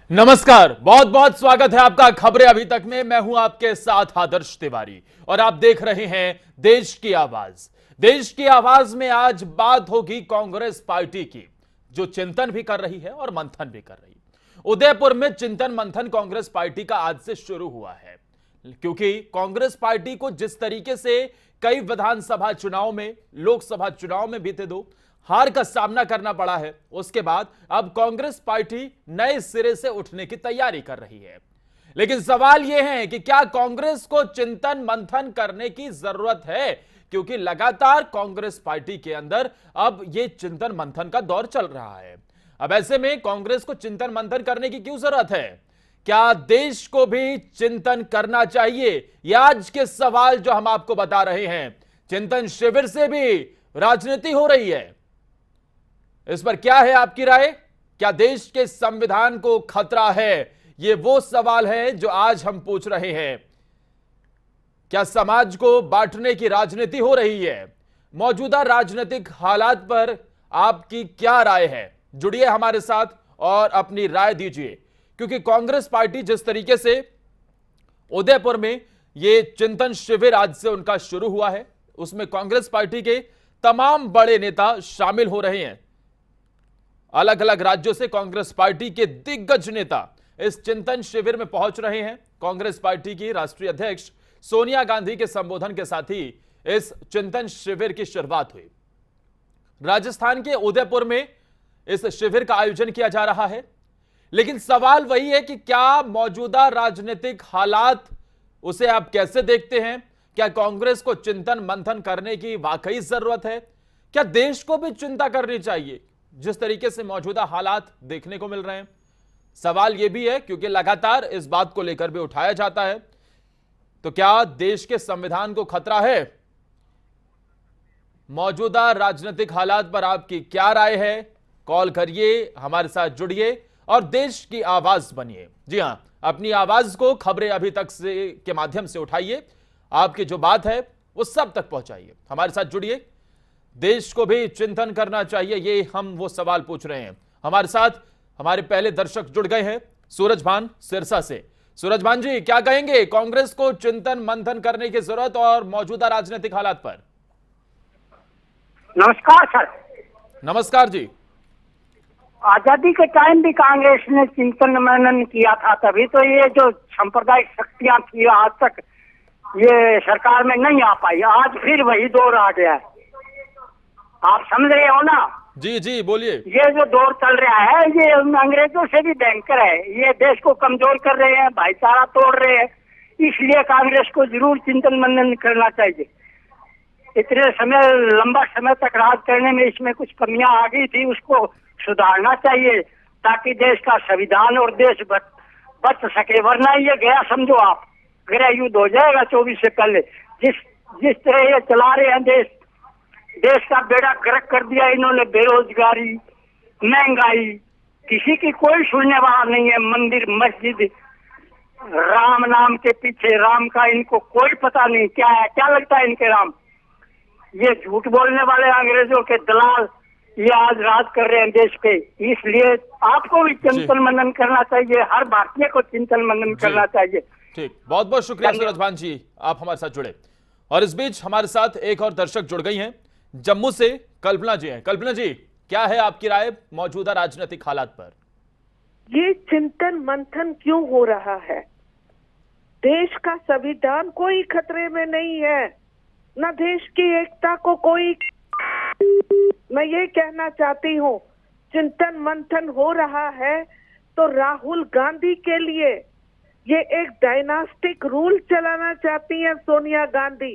नमस्कार, बहुत बहुत स्वागत है आपका खबरें अभी तक में। मैं हूं आपके साथ आदर्श तिवारी और आप देख रहे हैं देश की आवाज। देश की आवाज में आज बात होगी कांग्रेस पार्टी की, जो चिंतन भी कर रही है और मंथन भी कर रही है। उदयपुर में चिंतन मंथन कांग्रेस पार्टी का आज से शुरू हुआ है, क्योंकि कांग्रेस पार्टी को जिस तरीके से कई विधानसभा चुनाव में, लोकसभा चुनाव में बीते दो हार का सामना करना पड़ा है, उसके बाद अब कांग्रेस पार्टी नए सिरे से उठने की तैयारी कर रही है। लेकिन सवाल यह है कि क्या कांग्रेस को चिंतन मंथन करने की जरूरत है, क्योंकि लगातार कांग्रेस पार्टी के अंदर अब यह चिंतन मंथन का दौर चल रहा है। अब ऐसे में कांग्रेस को चिंतन मंथन करने की क्यों जरूरत है? क्या देश को भी चिंतन करना चाहिए? ये आज के सवाल जो हम आपको बता रहे हैं। चिंतन शिविर से भी राजनीति हो रही है, इस पर क्या है आपकी राय? क्या देश के संविधान को खतरा है? यह वो सवाल है जो आज हम पूछ रहे हैं। क्या समाज को बांटने की राजनीति हो रही है? मौजूदा राजनीतिक हालात पर आपकी क्या राय है? जुड़िए हमारे साथ और अपनी राय दीजिए, क्योंकि कांग्रेस पार्टी जिस तरीके से उदयपुर में यह चिंतन शिविर आज से उनका शुरू हुआ है, उसमें कांग्रेस पार्टी के तमाम बड़े नेता शामिल हो रहे हैं। अलग अलग राज्यों से कांग्रेस पार्टी के दिग्गज नेता इस चिंतन शिविर में पहुंच रहे हैं। कांग्रेस पार्टी की राष्ट्रीय अध्यक्ष सोनिया गांधी के संबोधन के साथ ही इस चिंतन शिविर की शुरुआत हुई। राजस्थान के उदयपुर में इस शिविर का आयोजन किया जा रहा है, लेकिन सवाल वही है कि क्या मौजूदा राजनीतिक हालात, उसे आप कैसे देखते हैं? क्या कांग्रेस को चिंतन मंथन करने की वाकई जरूरत है? क्या देश को भी चिंता करनी चाहिए जिस तरीके से मौजूदा हालात देखने को मिल रहे हैं? सवाल यह भी है, क्योंकि लगातार इस बात को लेकर भी उठाया जाता है, तो क्या देश के संविधान को खतरा है? मौजूदा राजनीतिक हालात पर आपकी क्या राय है? कॉल करिए, हमारे साथ जुड़िए और देश की आवाज बनिए। जी हां, अपनी आवाज को खबरें अभी तक से के माध्यम से उठाइए, आपकी जो बात है वो सब तक पहुंचाइए। हमारे साथ जुड़िए। देश को भी चिंतन करना चाहिए, ये हम वो सवाल पूछ रहे हैं। हमारे साथ हमारे पहले दर्शक जुड़ गए हैं सूरजभान सिरसा से। सूरजभान जी, क्या कहेंगे कांग्रेस को चिंतन मंथन करने की जरूरत और मौजूदा राजनीतिक हालात पर? नमस्कार सर। नमस्कार जी। आजादी के टाइम भी कांग्रेस ने चिंतन मनन किया था, तभी तो ये जो सांप्रदायिक शक्तियां थी आज तक ये सरकार में नहीं आ पाई। आज फिर वही दौर आ गया है, आप समझ रहे हो ना? जी जी बोलिए। ये जो दौर चल रहा है ये अंग्रेजों से भी भयंकर है। ये देश को कमजोर कर रहे हैं, भाईचारा तोड़ रहे हैं। इसलिए कांग्रेस को जरूर चिंतन मनन करना चाहिए। इतने समय, लंबा समय तक राज करने में इसमें कुछ कमियां आ गई थी, उसको सुधारना चाहिए ताकि देश का संविधान और देश बच सके। वरना ये गया, समझो आप, गृह युद्ध हो जाएगा 24 से पहले। जिस तरह ये चला रहे हैं देश का बेड़ा गर्क कर दिया इन्होंने। बेरोजगारी, महंगाई, किसी की कोई सुनने वाला नहीं है। मंदिर मस्जिद, राम नाम के पीछे, राम का इनको कोई पता नहीं क्या है। क्या लगता है इनके राम? ये झूठ बोलने वाले अंग्रेजों के दलाल ये आज राज कर रहे हैं देश पे। इसलिए आपको भी चिंतन मनन करना चाहिए, हर भारतीय को चिंतन मनन करना चाहिए। ठीक, बहुत बहुत शुक्रिया सूरजभान जी, आप हमारे साथ जुड़े। और इस बीच हमारे साथ एक और दर्शक जुड़ गई हैं, जम्मू से कल्पना जी हैं। कल्पना जी, क्या है आपकी राय मौजूदा राजनीतिक हालात पर? ये चिंतन मंथन क्यों हो रहा है? देश का संविधान कोई खतरे में नहीं है, न देश की एकता को कोई। मैं ये कहना चाहती हूँ, चिंतन मंथन हो रहा है तो राहुल गांधी के लिए ये एक डायनास्टिक रूल चलाना चाहती है सोनिया गांधी।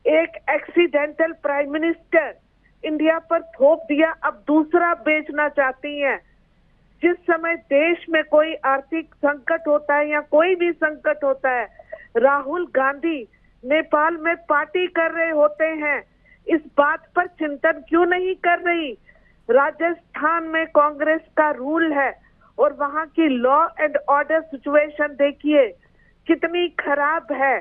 एक एक्सीडेंटल प्राइम मिनिस्टर इंडिया पर थोप दिया, अब दूसरा बेचना चाहती हैं। जिस समय देश में कोई आर्थिक संकट होता है या कोई भी संकट होता है, राहुल गांधी नेपाल में पार्टी कर रहे होते हैं। इस बात पर चिंतन क्यों नहीं कर रही? राजस्थान में कांग्रेस का रूल है और वहां की लॉ एंड ऑर्डर सिचुएशन देखिए कितनी खराब है।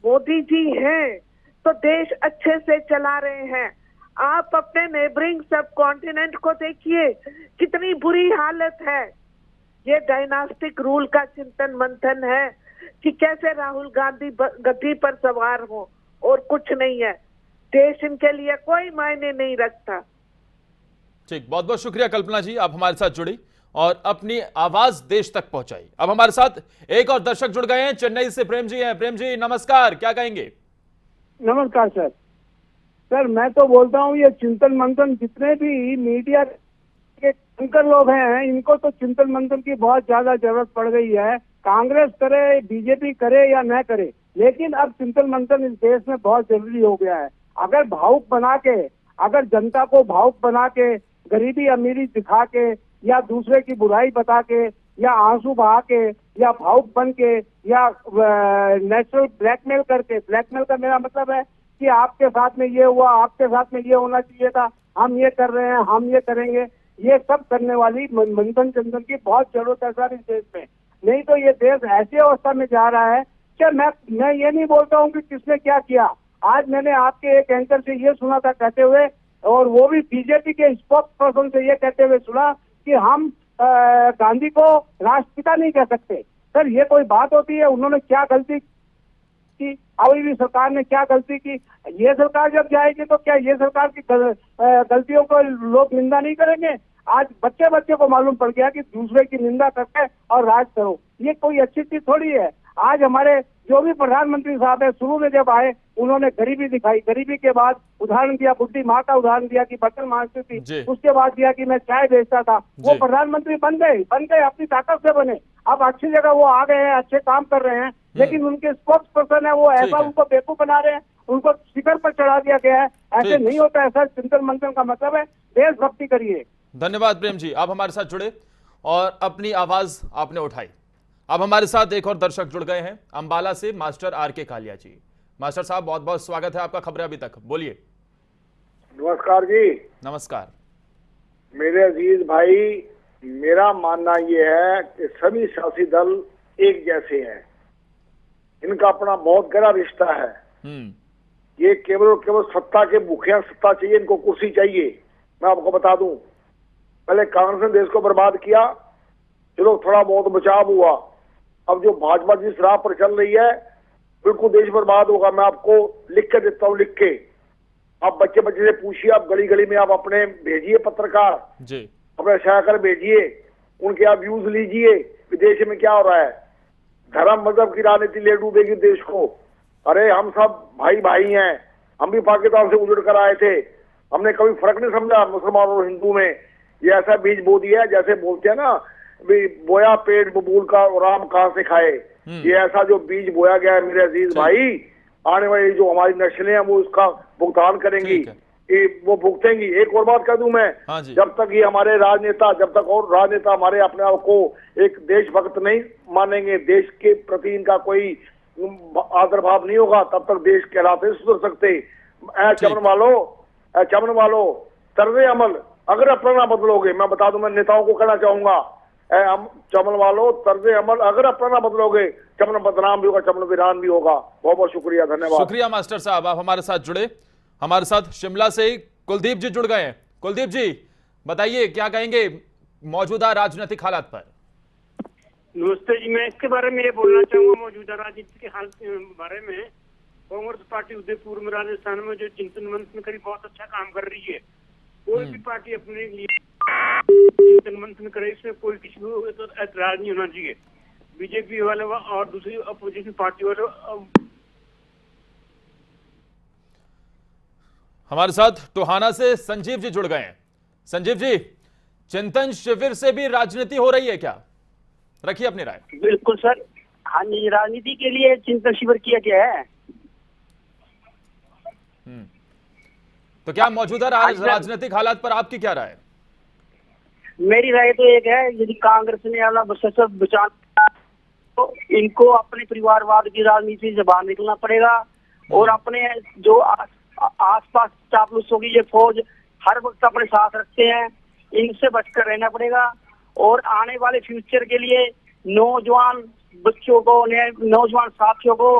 मोदी जी हैं तो देश अच्छे से चला रहे हैं। आप अपने नेबरिंग सब कॉन्टिनेंट को देखिए कितनी बुरी हालत है। ये डायनास्टिक रूल का चिंतन मंथन है कि कैसे राहुल गांधी गद्दी पर सवार हो, और कुछ नहीं है। देश इनके लिए कोई मायने नहीं रखता। ठीक, बहुत बहुत शुक्रिया कल्पना जी, आप हमारे साथ जुड़ी और अपनी आवाज देश तक पहुंचाई। अब हमारे साथ एक और दर्शक जुड़ गए हैं, चेन्नई से प्रेम जी हैं। प्रेम जी नमस्कार, क्या कहेंगे? नमस्कार सर। सर मैं तो बोलता हूँ ये चिंतन मंथन जितने भी मीडिया के एंकर लोग हैं, इनको तो चिंतन मंथन की बहुत ज्यादा जरूरत पड़ गई है। कांग्रेस करे, बीजेपी करे या न करे, लेकिन अब चिंतन मंथन इस देश में बहुत जरूरी हो गया है। अगर भावुक बना के, अगर जनता को भावुक बना के, गरीबी अमीरी दिखा के, या दूसरे की बुराई बता के, या आंसू बहा के, या भावुक बन के, या नेचुरल ब्लैकमेल करके, ब्लैकमेल का मेरा मतलब है कि आपके साथ में ये हुआ, आपके साथ में ये होना चाहिए था, हम ये कर रहे हैं, हम ये करेंगे, ये सब करने वाली मंथन चिंतन की बहुत जरूरत है सर इस देश में। नहीं तो ये देश ऐसी अवस्था में जा रहा है कि मैं ये नहीं बोलता हूँ कि किसने क्या किया। आज मैंने आपके एक एंकर से ये सुना था कहते हुए, और वो भी बीजेपी के स्पोक्स पर्सन से ये कहते हुए सुना कि हम गांधी को राष्ट्रपिता नहीं कह सकते। सर ये कोई बात होती है? उन्होंने क्या गलती की? अभी भी सरकार ने क्या गलती की? ये सरकार जब जाएगी तो क्या ये सरकार की गलतियों को लोग निंदा नहीं करेंगे? आज बच्चे बच्चे को मालूम पड़ गया कि दूसरे की निंदा करके और राज करो, ये कोई अच्छी चीज थोड़ी है। आज हमारे जो भी प्रधानमंत्री साहब है, शुरू में जब आए उन्होंने गरीबी दिखाई, गरीबी के बाद उदाहरण दिया, बुढ़ी माँ का उदाहरण दिया कि बर्तन मांजती थी, उसके बाद दिया कि मैं चाय बेचता था। वो प्रधानमंत्री बन गए अपनी ताकत से बने। अब अच्छी जगह वो आ गए हैं, अच्छे काम कर रहे हैं, लेकिन उनके स्पोक्स पर्सन है वो ऐसा उनको बेवकूफ बना रहे हैं, उनको शिखर पर चढ़ा दिया गया है। ऐसे नहीं होता है सर। चिंतन मंथन का मतलब है देशभक्ति करिए। धन्यवाद प्रेम जी, आप हमारे साथ जुड़े और अपनी आवाज आपने उठाई। अब हमारे साथ एक और दर्शक जुड़ गए हैं, अंबाला से मास्टर आर.के. कालिया जी। मास्टर साहब बहुत बहुत स्वागत है आपका खबरें अभी तक, बोलिए। नमस्कार जी। नमस्कार। मेरे अजीज भाई, मेरा मानना यह है कि सभी सियासी दल एक जैसे हैं, इनका अपना बहुत गहरा रिश्ता है। ये केवल और केवल सत्ता के भूखे हैं, सत्ता चाहिए इनको, कुर्सी चाहिए। मैं आपको बता दूं, पहले कांग्रेस ने देश को बर्बाद किया, चलो थोड़ा बहुत बचाव हुआ। अब जो भाजपा जिस राह पर चल रही है, बिल्कुल देश बर्बाद होगा। मैं आपको लिख के देता हूँ, लिख के। आप बच्चे बच्चे से पूछिए, आप गली गली में आप अपने भेजिए पत्रकार जी, अपने सहकर भेजिए, उनके आप व्यूज लीजिए विदेश में क्या हो रहा है। धर्म मजहब की राजनीति ले डूबेगी देश को। अरे हम सब भाई भाई हैं, हम भी पाकिस्तान से उजड़ कर आए थे, हमने कभी फर्क नहीं समझा मुसलमान और हिंदू में। ये ऐसा बीज बो दिया है, जैसे बोलते हैं ना, बोया पेड़ बबूल का राम कहां से खाए। ये ऐसा जो बीज बोया गया है मेरे अजीज भाई, आने वाली जो हमारी नस्लें हैं वो उसका भुगतान करेंगी, वो भुगतेंगी। एक और बात कह दूं मैं, जब तक ये हमारे राजनेता, जब तक और राजनेता हमारे अपने आप को एक देशभक्त नहीं मानेंगे, देश के प्रति इनका कोई आदर भाव नहीं होगा, तब तक देश के हालात नहीं सुधर सकते। चमन वालो तर्ज अमल अगर अपना ना बदलोगे, मैं बता दूं, मैं नेताओं को कहना चाहूंगा, चमन वालों तर्ज अमल अगर अपना ना बदलोगे, चमन बदनाम भी होगा, चमन वीरान भी होगा। बहुत बहुत शुक्रिया, धन्यवाद। शुक्रिया मास्टर साहब, आप हमारे साथ जुड़े। हमारे साथ शिमला से कुलदीप जी जुड़ गए हैं। कुलदीप जी बताइए, क्या कहेंगे मौजूदा राजनीतिक हालात पर? नमस्ते जी, मैं इसके बारे में ये बोलना चाहूंगा, मौजूदा राजनीति के हाल के बारे में। कांग्रेस पार्टी उदयपुर में, राजस्थान में जो चिंतन मंथन करी, बहुत अच्छा काम कर रही है। कोई भी पार्टी अपने लिए चिंतन मंथन करे, इसमें कोई किसी को ऐतराज नहीं होना चाहिए। बीजेपी वाले और दूसरी अपोजिशन पार्टी वाले। हमारे साथ टोहाना से संजीव जी जुड़ गए हैं। संजीव जी, चिंतन शिविर से भी राजनीति हो रही है क्या? रखिए अपनी राय। बिल्कुल सर, हाँ जी, राजनीति के लिए चिंतन शिविर किया गया है। तो क्या मौजूदा राजनीतिक हालात पर आपकी क्या राय है? मेरी राय तो एक है, यदि कांग्रेस ने अपना बचा तो इनको अपने परिवारवाद की राजनीति से बाहर निकलना पड़ेगा, और अपने जो आसपास चापलूसों की ये फौज हर वक्त अपने साथ रखते हैं, इनसे बचकर रहना पड़ेगा। और आने वाले फ्यूचर के लिए नौजवान बच्चों को, नौजवान साथियों को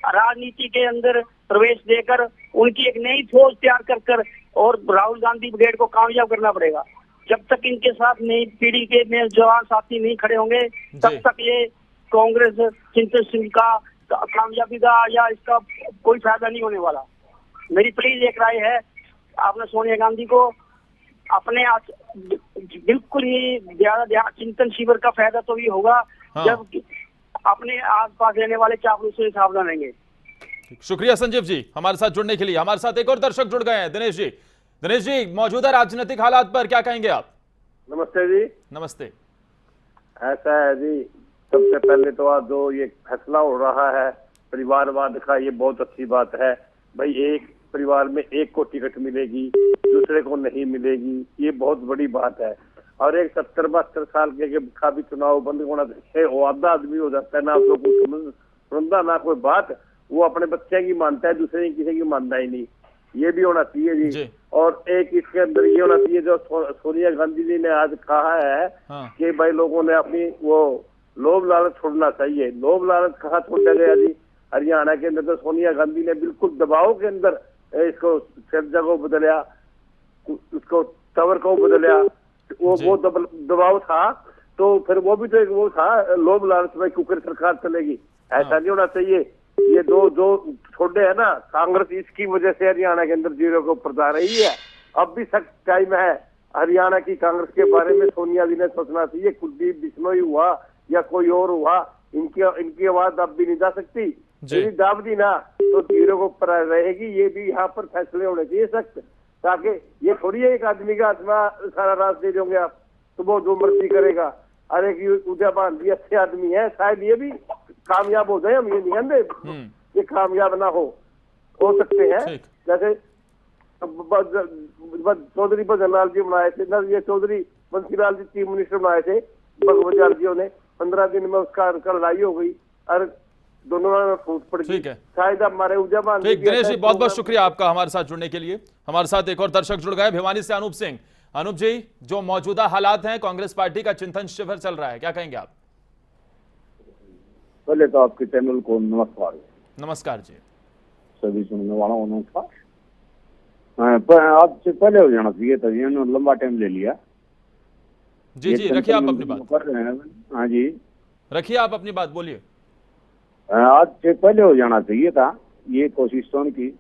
राजनीति के अंदर प्रवेश देकर उनकी एक नई फौज तैयार कर और राहुल गांधी ब्रिगेड को कामयाब करना पड़ेगा। जब तक इनके साथ नई पीढ़ी के नए जवान साथी नहीं खड़े होंगे तब तक ये कांग्रेस चिंतन सिंह का कामयाबी का या इसका कोई फायदा नहीं होने वाला। मेरी प्लीज एक राय है, आपने सोनिया गांधी को अपने बिल्कुल ही ज्यादा चिंतन शिविर का फायदा तो ये होगा जब अपने आसपास रहने वाले चापलूसों से सावधान रहेंगे। शुक्रिया संजीव जी हमारे साथ जुड़ने के लिए। हमारे साथ एक और दर्शक जुड़ गए हैं, दिनेश जी। दिनेश जी, मौजूदा राजनीतिक हालात पर क्या कहेंगे आप? नमस्ते जी। नमस्ते। ऐसा है जी, सबसे पहले तो आज जो ये फैसला हो रहा है परिवारवाद का, ये बहुत अच्छी बात है भाई। एक परिवार में एक को टिकट मिलेगी, दूसरे को नहीं मिलेगी, ये बहुत बड़ी बात है। और एक 70-72 साल के का भी चुनाव बंद होना चाहिए, वो आधा आदमी हो जाता है ना, उसको कुछ सुनता ना कोई बात, वो अपने बच्चे की मानता है, दूसरे की किसी की मानता ही नहीं। ये भी होना चाहिए जी। और एक इसके अंदर ये होना चाहिए जो सोनिया गांधी जी ने आज कहा है कि भाई लोगों ने अपनी वो लोभ लालच छोड़ना चाहिए। लोभ लालच कहाँ छोड़ा गया जी? हरियाणा के अंदर तो सोनिया गांधी ने बिल्कुल दबाव के अंदर इसको शब्द को बदलिया, उसको टावर को बदलिया। वो दबाव था तो फिर वो भी तो एक वो था लोभ लालच में कुकर सरकार चलेगी, ऐसा नहीं होना चाहिए। ये दो जो छोड़े है ना कांग्रेस, इसकी वजह से हरियाणा के अंदर जीरो के ऊपर जा रही है। अब भी सख्त टाइम है हरियाणा की कांग्रेस के बारे में सोनिया जी ने सोचना चाहिए। कुलदीप बिश्नोई हुआ या कोई और हुआ, इनकी आवाज अब भी नहीं जा सकती। यदि दाब दी ना तो जीरो के ऊपर रहेगी। ये भी यहाँ पर फैसले होने चाहिए सख्त, ताकि ये थोड़ी है एक आदमी का आत्मा सारा राज दे दोगे आप तो वो जो मर्जी करेगा। अरे की उदयभान भी अच्छे आदमी है, शायद ये भी कामयाब हो जाए, हम ये नहीं कहते ये कामयाब ना हो सकते हैं। जैसे चौधरी भजनलाल जी बनाए थे ना, ये चौधरी बंसीलाल जी चीफ मिनिस्टर बनाए थे भगवत जी ने, 15 दिन में उसका लड़ाई हो गई और दोनों में फूट पड़ गई। शायद हमारे उदयभान। दिनेश जी बहुत बहुत शुक्रिया आपका हमारे साथ जुड़ने के लिए। हमारे साथ एक और दर्शक जुड़ गए भिवानी से, अनूप सिंह। अनूप जी, जो मौजूदा हालात हैं, कांग्रेस पार्टी का चिंतन शिविर चल रहा है, क्या कहेंगे आप? पहले तो आपके चैनल को नमस्कार। नमस्कार जी। सभी सुनने वालों को नमस्कार। आज से पहले हो जाना चाहिए था, इन्होंने लंबा टाइम ले लिया। जी जी, रखिए आप अपनी बात। कर रहे हैं। हाँ जी, रखिए आप अपनी बात, बोलिए। आज से पहले हो जाना चाहिए था, ये कोशिश तो की।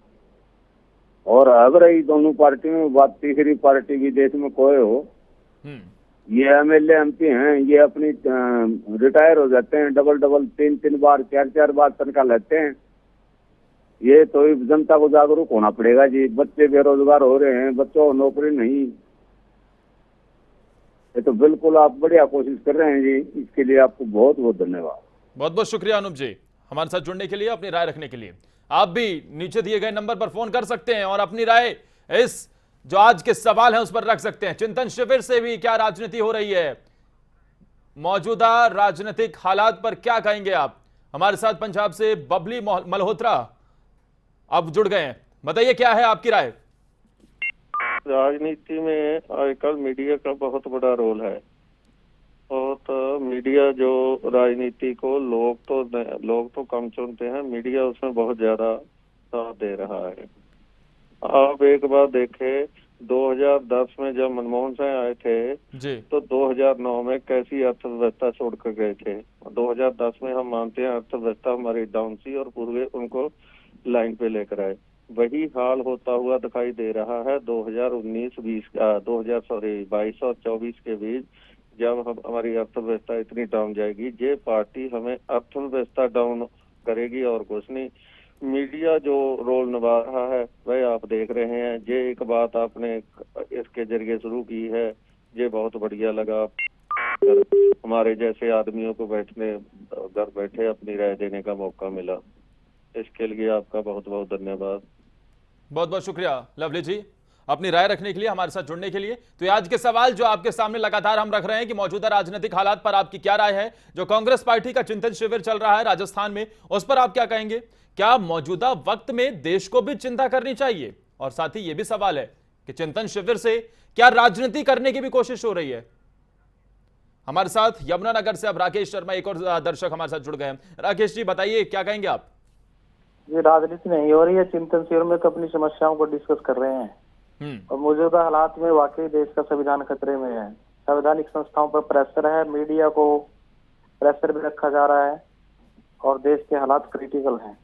और अगर ये दोनों पार्टी में बात, तीसरी पार्टी की देश में कोई हो, ये एमएलए एमपी हैं, ये अपनी रिटायर हो जाते हैं, डबल 3 बार 4 बार तनख्वाह लेते हैं। ये तो जनता को जागरूक होना पड़ेगा जी। बच्चे बेरोजगार हो रहे हैं, बच्चों को नौकरी नहीं। ये तो बिल्कुल आप बढ़िया कोशिश कर रहे हैं जी, इसके लिए आपको बहुत बहुत धन्यवाद। बहुत बहुत शुक्रिया अनूप जी हमारे साथ जुड़ने के लिए, अपनी राय रखने के लिए। आप भी नीचे दिए गए नंबर पर फोन कर सकते हैं और अपनी राय इस जो आज के सवाल हैं उस पर रख सकते हैं। चिंतन शिविर से भी क्या राजनीति हो रही है, मौजूदा राजनीतिक हालात पर क्या कहेंगे आप? हमारे साथ पंजाब से बबली मल्होत्रा अब जुड़ गए हैं, बताइए क्या है आपकी राय? राजनीति में आजकल मीडिया का बहुत बड़ा रोल है। तो मीडिया जो राजनीति को लोग तो कम चुनते हैं, मीडिया उसमें बहुत ज्यादा साथ दे रहा है। आप एक बार देखें, 2010 में जब मनमोहन सिंह आए थे जी, तो 2009 में कैसी अर्थव्यवस्था छोड़ कर गए थे। 2010 में हम मानते हैं अर्थव्यवस्था हमारी डाउन थी और पूरे उनको लाइन पे लेकर आए। वही हाल होता हुआ दिखाई दे रहा है 22 और 24 के बीच, जब हमारी अर्थव्यवस्था इतनी डाउन जाएगी। ये पार्टी हमें अर्थव्यवस्था डाउन करेगी और कुछ नहीं। मीडिया जो रोल निभा रहा है वह आप देख रहे हैं। ये एक बात आपने इसके जरिए शुरू की है, ये बहुत बढ़िया लगा। हमारे जैसे आदमियों को घर बैठे अपनी राय देने का मौका मिला, इसके लिए आपका बहुत बहुत धन्यवाद। बहुत बहुत शुक्रिया लवली जी अपनी राय रखने के लिए, हमारे साथ जुड़ने के लिए। तो आज के सवाल जो आपके सामने लगातार हम रख रहे हैं कि मौजूदा राजनीतिक हालात पर आपकी क्या राय है? जो कांग्रेस पार्टी का चिंतन शिविर चल रहा है राजस्थान में, उस पर आप क्या कहेंगे? क्या मौजूदा वक्त में देश को भी चिंता करनी चाहिए? और साथ ही यह भी सवाल है कि चिंतन शिविर से क्या राजनीति करने की भी कोशिश हो रही है? हमारे साथ यमुनानगर से अब राकेश शर्मा, एक और दर्शक हमारे साथ जुड़ गए हैं। राकेश जी बताइए क्या कहेंगे आप? ये राजनीति नहीं हो रही है, चिंतन शिविर में तो अपनी समस्याओं को डिस्कस कर रहे हैं। और मौजूदा हालात में वाकई देश का संविधान खतरे में है। संवैधानिक संस्थाओं पर प्रेशर है, मीडिया को प्रेशर भी रखा जा रहा है और देश के हालात क्रिटिकल हैं।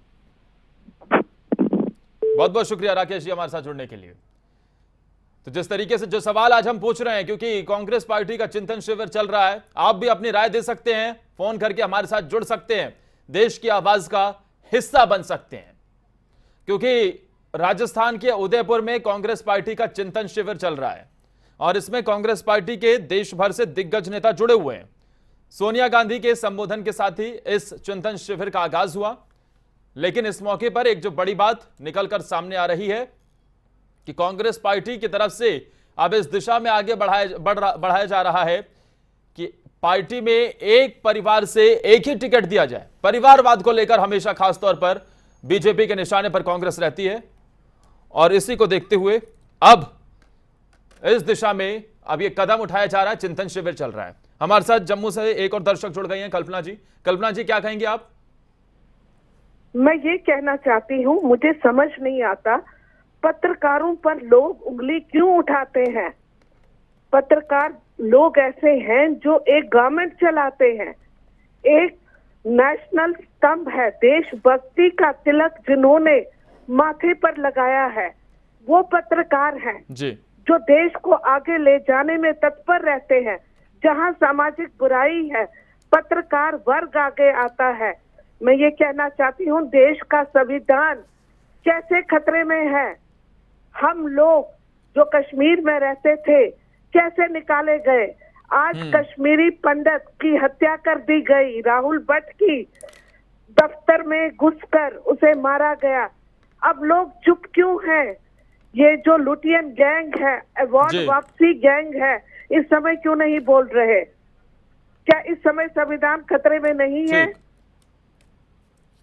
बहुत बहुत शुक्रिया राकेश जी हमारे साथ जुड़ने के लिए। तो जिस तरीके से जो सवाल आज हम पूछ रहे हैं, क्योंकि कांग्रेस पार्टी का चिंतन शिविर चल रहा है, आप भी अपनी राय दे सकते हैं, फोन करके हमारे साथ जुड़ सकते हैं, देश की आवाज का हिस्सा बन सकते हैं। क्योंकि राजस्थान के उदयपुर में कांग्रेस पार्टी का चिंतन शिविर चल रहा है और इसमें कांग्रेस पार्टी के देश भर से दिग्गज नेता जुड़े हुए हैं। सोनिया गांधी के संबोधन के साथ ही इस चिंतन शिविर का आगाज हुआ, लेकिन इस मौके पर एक जो बड़ी बात निकलकर सामने आ रही है कि कांग्रेस पार्टी की तरफ से अब इस दिशा में आगे बढ़ाया जा रहा है कि पार्टी में एक परिवार से एक ही टिकट दिया जाए। परिवारवाद को लेकर हमेशा खासतौर पर बीजेपी के निशाने पर कांग्रेस रहती है और इसी को देखते हुए अब इस दिशा में अब ये कदम उठाया जा रहा है, चिंतन शिविर चल रहा है। हमारे साथ जम्मू से एक और दर्शक जुड़ गए हैं, कल्पना जी। कल्पना जी, क्या कहेंगे आप? मैं ये कहना चाहती हूँ, मुझे समझ नहीं आता पत्रकारों पर लोग उंगली क्यों उठाते हैं। पत्रकार लोग ऐसे हैं जो एक गवर्नमेंट चलाते हैं, एक नेशनल स्तंभ है, देशभक्ति का तिलक जिन्होंने माथे पर लगाया है वो पत्रकार हैं जी, जो देश को आगे ले जाने में तत्पर रहते हैं। जहां सामाजिक बुराई है पत्रकार वर्ग आगे आता है। मैं ये कहना चाहती हूँ, देश का संविधान कैसे खतरे में है। हम लोग जो कश्मीर में रहते थे कैसे निकाले गए। आज कश्मीरी पंडित की हत्या कर दी गई, राहुल भट्ट की दफ्तर में घुसकर उसे मारा गया। अब लोग चुप क्यों हैं? ये जो लुटियन गैंग है, अवार्ड वापसी गैंग है, इस समय क्यों नहीं बोल रहे? क्या इस समय संविधान खतरे में नहीं है?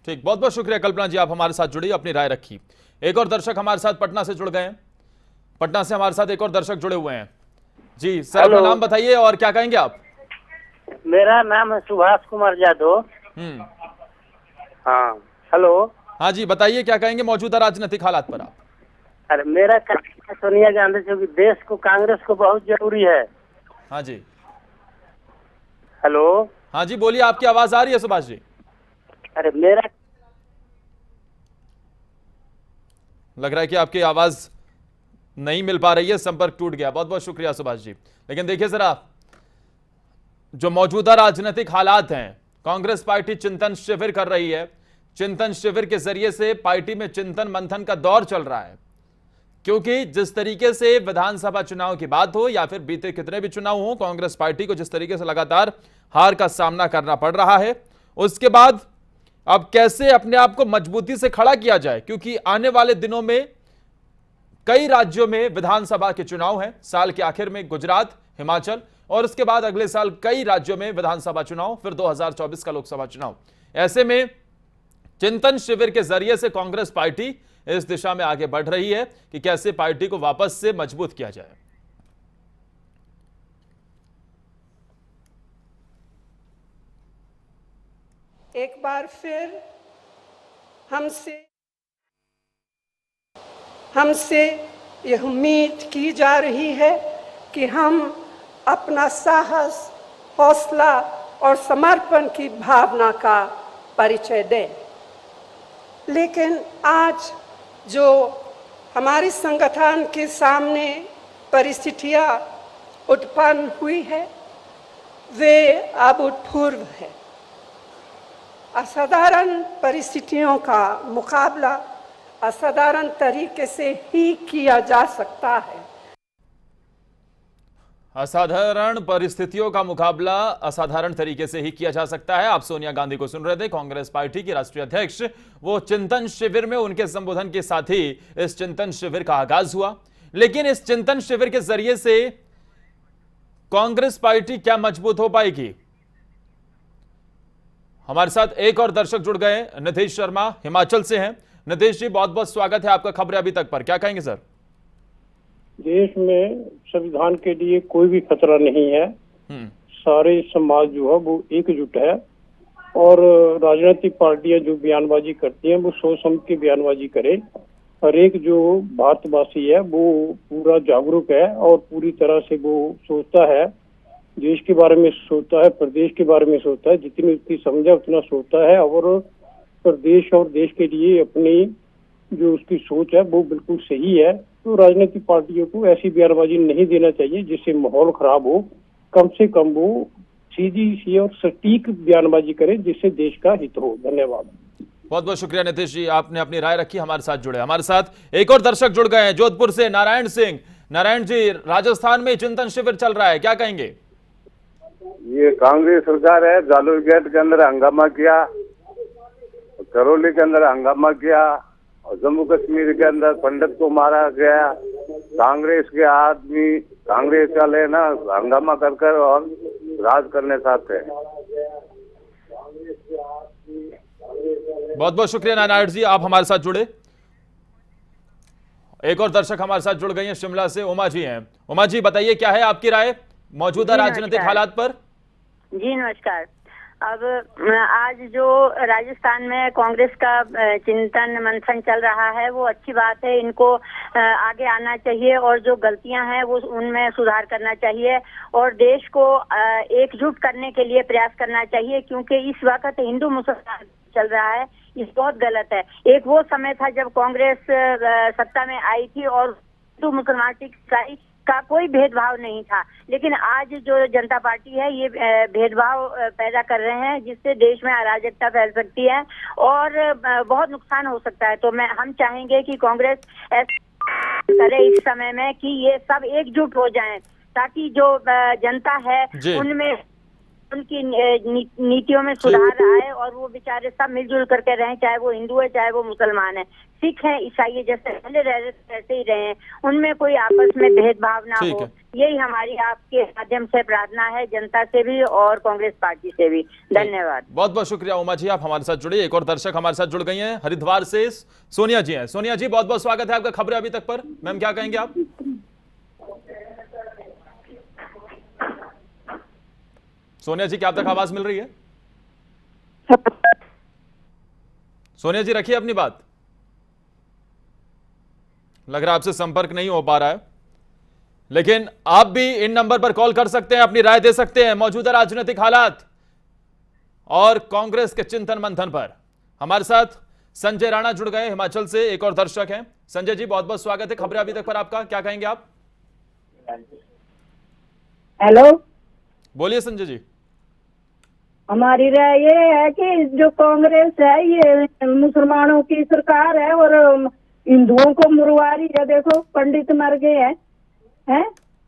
ठीक, बहुत बहुत शुक्रिया कल्पना जी, आप हमारे साथ जुड़ी, अपनी राय रखी। एक और दर्शक हमारे साथ पटना से जुड़ गए हैं। पटना से हमारे साथ एक और दर्शक जुड़े हुए हैं। जी सर, अपना नाम बताइए और क्या कहेंगे आप? मेरा नाम है सुभाष कुमार यादव। हाँ, हेलो। हाँ जी, बताइए क्या कहेंगे मौजूदा राजनीतिक हालात पर आप? अरे मेरा कहना सोनिया गांधी जो कि देश को, कांग्रेस को बहुत जरूरी है। हाँ जी, हेलो। हाँ जी, बोलिए, आपकी आवाज आ रही है सुभाष जी। अरे मेरा लग रहा है कि आपकी आवाज नहीं मिल पा रही है, संपर्क टूट गया। बहुत बहुत शुक्रिया सुभाष जी। लेकिन देखिए जरा, जो मौजूदा राजनीतिक हालात हैं, कांग्रेस पार्टी चिंतन शिविर कर रही है। चिंतन शिविर के जरिए से पार्टी में चिंतन मंथन का दौर चल रहा है, क्योंकि जिस तरीके से विधानसभा चुनाव की बात हो या फिर बीते कितने भी चुनाव हो, कांग्रेस पार्टी को जिस तरीके से लगातार हार का सामना करना पड़ रहा है, उसके बाद अब कैसे अपने आप को मजबूती से खड़ा किया जाए, क्योंकि आने वाले दिनों में कई राज्यों में विधानसभा के चुनाव हैं। साल के आखिर में गुजरात, हिमाचल और उसके बाद अगले साल कई राज्यों में विधानसभा चुनाव, फिर 2024 का लोकसभा चुनाव। ऐसे में चिंतन शिविर के जरिए से कांग्रेस पार्टी इस दिशा में आगे बढ़ रही है कि कैसे पार्टी को वापस से मजबूत किया जाए। एक बार फिर हमसे यह उम्मीद की जा रही है कि हम अपना साहस, हौसला और समर्पण की भावना का परिचय दें। लेकिन आज जो हमारे संगठन के सामने परिस्थितियां उत्पन्न हुई है वे अभूतपूर्व है। असाधारण परिस्थितियों का मुकाबला असाधारण तरीके से ही किया जा सकता है। असाधारण परिस्थितियों का मुकाबला असाधारण तरीके से ही किया जा सकता है। आप सोनिया गांधी को सुन रहे थे, कांग्रेस पार्टी की राष्ट्रीय अध्यक्ष। वो चिंतन शिविर में उनके संबोधन के साथ ही इस चिंतन शिविर का आगाज हुआ। लेकिन इस चिंतन शिविर के जरिए से कांग्रेस पार्टी क्या मजबूत हो पाएगी? हमारे साथ एक और दर्शक जुड़ गए, नितेश शर्मा हिमाचल से हैं। नितेश जी, बहुत बहुत स्वागत है आपका खबरें अभी तक पर। क्या कहेंगे सर? देश में संविधान के लिए कोई भी खतरा नहीं है। सारे समाज जो है वो एकजुट है और राजनीतिक पार्टियां जो बयानबाजी करती हैं वो सोच समझ के बयानबाजी करे। हर एक जो भारतवासी है वो पूरा जागरूक है और पूरी तरह से वो सोचता है, देश के बारे में सोचता है, प्रदेश के बारे में सोचता है, जितनी उसकी समझ है उतना सोचता है और प्रदेश और देश के लिए अपनी जो उसकी सोच है वो बिल्कुल सही है। तो राजनीतिक पार्टियों को ऐसी बयानबाजी नहीं देना चाहिए जिससे माहौल खराब हो। कम से कम वो सीधी सी और सटीक बयानबाजी करे जिससे देश का हित हो। धन्यवाद। बहुत बहुत शुक्रिया नीतीश जी, आपने अपनी राय रखी, हमारे साथ जुड़े। हमारे साथ एक और दर्शक जुड़ गए हैं जोधपुर से, नारायण सिंह। नारायण जी, राजस्थान में चिंतन शिविर चल रहा है, क्या कहेंगे? ये कांग्रेस सरकार है, जालूर गेट के अंदर हंगामा किया, करौली के अंदर हंगामा किया और जम्मू कश्मीर के अंदर पंडित को मारा गया। कांग्रेस के आदमी, कांग्रेस वाले ना हंगामा कर और राज करने चाहते हैं। बहुत बहुत शुक्रिया नारायण जी, आप हमारे साथ जुड़े। एक और दर्शक हमारे साथ जुड़ गई हैं शिमला से, उमा जी हैं। उमा जी, बताइए क्या है आपकी राय मौजूदा राजनीतिक हालात पर? जी नमस्कार। अब आज जो राजस्थान में कांग्रेस का चिंतन मंथन चल रहा है वो अच्छी बात है। इनको आगे आना चाहिए और जो गलतियां हैं वो उनमें सुधार करना चाहिए और देश को एकजुट करने के लिए प्रयास करना चाहिए, क्योंकि इस वक्त हिंदू मुसलमान चल रहा है, ये बहुत गलत है। एक वो समय था जब कांग्रेस सत्ता में आई थी और हिंदू मुसलमान सिख ईसाई का कोई भेदभाव नहीं था, लेकिन आज जो जनता पार्टी है ये भेदभाव पैदा कर रहे हैं जिससे देश में अराजकता फैल सकती है और बहुत नुकसान हो सकता है। तो हम चाहेंगे कि कांग्रेस ऐसा करे इस समय में कि ये सब एकजुट हो जाएं ताकि जो जनता है उनमें उनकी नीतियों में सुधार आए और वो बेचारे सब मिलजुल करके रहें, चाहे वो हिंदू है चाहे वो मुसलमान है, सिख है ईसाई, जैसे पहले रहते ही रहे, उनमें कोई आपस में भेदभाव ना हो। यही हमारी आपके माध्यम से प्रार्थना है, जनता से भी और कांग्रेस पार्टी से भी। धन्यवाद। बहुत बहुत शुक्रिया उमा जी, आप हमारे साथ जुड़े। एक और दर्शक हमारे साथ जुड़ गई हैं हरिद्वार से, सोनिया जी हैं। सोनिया जी, बहुत बहुत स्वागत है आपका खबरें अभी तक पर। मैम, क्या कहेंगे आप? सोनिया जी, क्या आप तक आवाज मिल रही है? सोनिया जी, रखिए अपनी बात। लग रहा है आपसे संपर्क नहीं हो पा रहा है, लेकिन आप भी इन नंबर पर कॉल कर सकते हैं, अपनी राय दे सकते हैं मौजूदा राजनीतिक हालात और कांग्रेस के चिंतन मंथन पर। हमारे साथ संजय राणा जुड़ गए हिमाचल से, एक और दर्शक हैं। संजय जी, बहुत बहुत स्वागत है खबरें अभी तक पर आपका, क्या कहेंगे आप? हेलो, बोलिए संजय जी। हमारी राय ये है कि जो कांग्रेस है ये मुसलमानों की सरकार है और हिंदुओं को मुरवा रही है। देखो, पंडित मर गए हैं,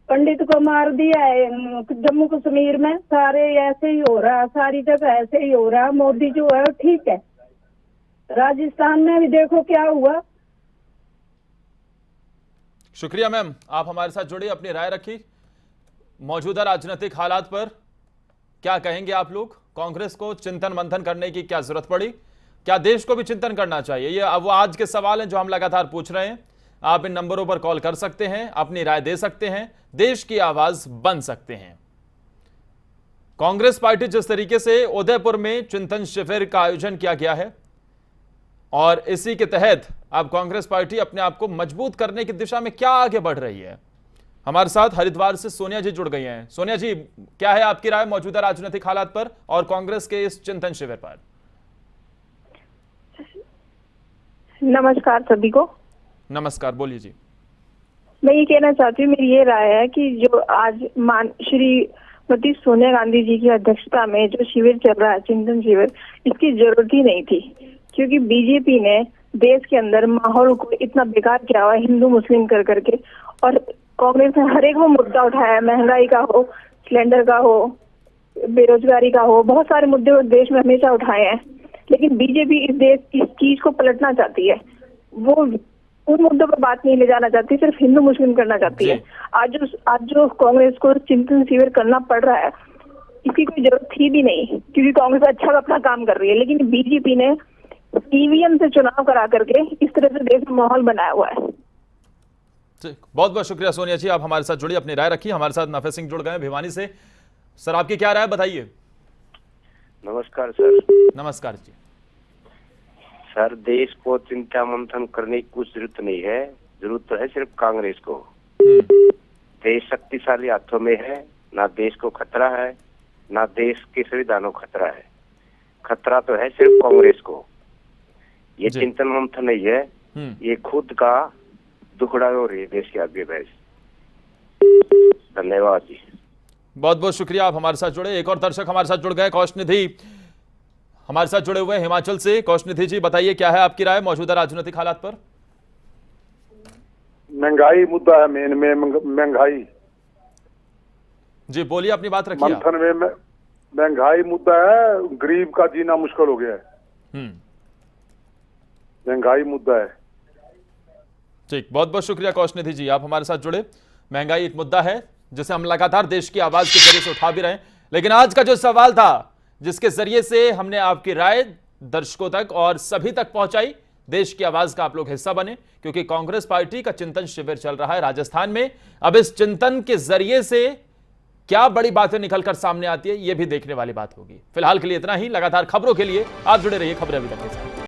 पंडित को मार दिया है। जम्मू कश्मीर में सारे ऐसे ही हो रहा, सारी जगह ऐसे ही हो रहा। मोदी जो है ठीक है, राजस्थान में भी देखो क्या हुआ। शुक्रिया मैम, आप हमारे साथ जुड़ी, अपनी राय रखी। मौजूदा राजनीतिक हालात पर क्या कहेंगे आप लोग? कांग्रेस को चिंतन मंथन करने की क्या जरूरत पड़ी? क्या देश को भी चिंतन करना चाहिए? ये वो आज के सवाल हैं जो हम लगातार पूछ रहे हैं। आप इन नंबरों पर कॉल कर सकते हैं, अपनी राय दे सकते हैं, देश की आवाज बन सकते हैं। कांग्रेस पार्टी जिस तरीके से उदयपुर में चिंतन शिविर का आयोजन किया गया है और इसी के तहत अब कांग्रेस पार्टी अपने आप को मजबूत करने की दिशा में क्या आगे बढ़ रही है। हमारे साथ हरिद्वार से सोनिया जी जुड़ गई हैं। सोनिया जी, क्या है आपकी राय मौजूदा राजनीतिक हालात पर और कांग्रेस के इस चिंतन शिविर पर? नमस्कार सभी को। नमस्कार, बोलिए जी। मैं ये कहना चाहती हूँ, मेरी ये राय है कि जो आज श्रीमती सोनिया गांधी जी की अध्यक्षता में जो शिविर चल रहा है, चिंतन शिविर, इसकी जरूरत ही नहीं थी, क्योंकि बीजेपी ने देश के अंदर माहौल को इतना बेकार किया हुआ है हिंदू मुस्लिम कर करके, और कांग्रेस ने हर एक वो मुद्दा उठाया, महंगाई का हो, सिलेंडर का हो, बेरोजगारी का हो, बहुत सारे मुद्दे देश में हमेशा उठाए हैं। लेकिन बीजेपी इस चीज को पलटना चाहती है, वो उन मुद्दों पर बात नहीं ले जाना चाहती, सिर्फ हिंदू मुस्लिम करना चाहती है। आज जो कांग्रेस को चिंतन शिविर करना पड़ रहा है, इसकी कोई जरूरत थी भी नहीं, क्योंकि कांग्रेस अच्छा अपना काम कर रही है। लेकिन बीजेपी ने ईवीएम से चुनाव करा करके इस तरह से देश में माहौल बनाया हुआ है। बहुत बहुत शुक्रिया सोनिया जी, आप हमारे साथ जुड़ी, अपनी राय रखी। हमारे साथ नफे सिंह जुड़ गए भिवानी से। सर, आपकी क्या राय बताइए? नमस्कार सर। नमस्कार जी। सर, देश को चिंता मंथन करने की कुछ जरूरत नहीं है। जरूरत तो है सिर्फ कांग्रेस को। देश शक्तिशाली हाथों में है, ना देश को खतरा है, ना देश के संविधानों को खतरा है। खतरा तो है सिर्फ कांग्रेस को। ये चिंतन मंथन नहीं है, ये खुद का दुखड़ा हो रही है देश की आगे बहस। धन्यवाद जी। बहुत बहुत शुक्रिया, आप हमारे साथ जुड़े। एक और दर्शक हमारे साथ जुड़ गए, कौशनिधि हमारे साथ जुड़े हुए हैं हिमाचल से। कौशनिधि जी, बताइए क्या है आपकी राय मौजूदा राजनीतिक हालात पर? महंगाई मुद्दा है, मेन में महंगाई। जी बोलिए, अपनी बात रखिए। मंथन में महंगाई मुद्दा है, गरीब का जीना मुश्किल हो गया है। महंगाई मुद्दा है। ठीक, बहुत बहुत शुक्रिया कौशनिधि जी, आप हमारे साथ जुड़े। महंगाई एक मुद्दा है जिसे हम लगातार देश की आवाज के जरिए से उठा भी रहे हैं, लेकिन आज का जो सवाल था जिसके जरिए से हमने आपकी राय दर्शकों तक और सभी तक पहुंचाई, देश की आवाज का आप लोग हिस्सा बने, क्योंकि कांग्रेस पार्टी का चिंतन शिविर चल रहा है राजस्थान में। अब इस चिंतन के जरिए से क्या बड़ी बातें निकलकर सामने आती है, यह भी देखने वाली बात होगी। फिलहाल के लिए इतना ही। लगातार खबरों के लिए आप जुड़े रहिए खबरें अभी तक के साथ।